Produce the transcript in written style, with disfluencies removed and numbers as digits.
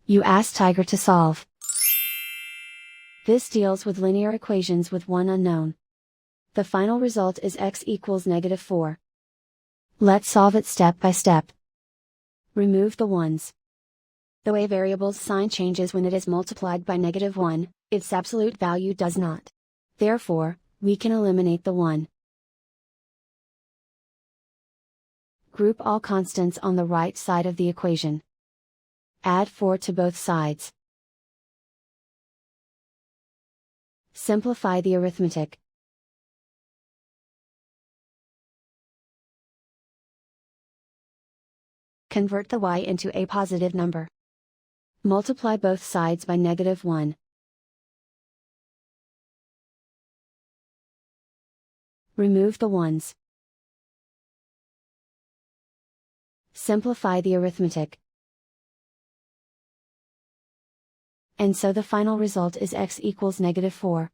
You ask Tiger to solve. This deals with linear equations with one unknown. The final result is x equals -4. Let's solve it step by step. Remove the ones. The way variable's sign changes when it is multiplied by -1, its absolute value does not. Therefore, we can eliminate the 1. Group all constants on the right side of the equation. Add 4 to both sides. Simplify the arithmetic. Convert the y into a positive number. Multiply both sides by -1. Remove the ones. Simplify the arithmetic. And so the final result is x equals -4.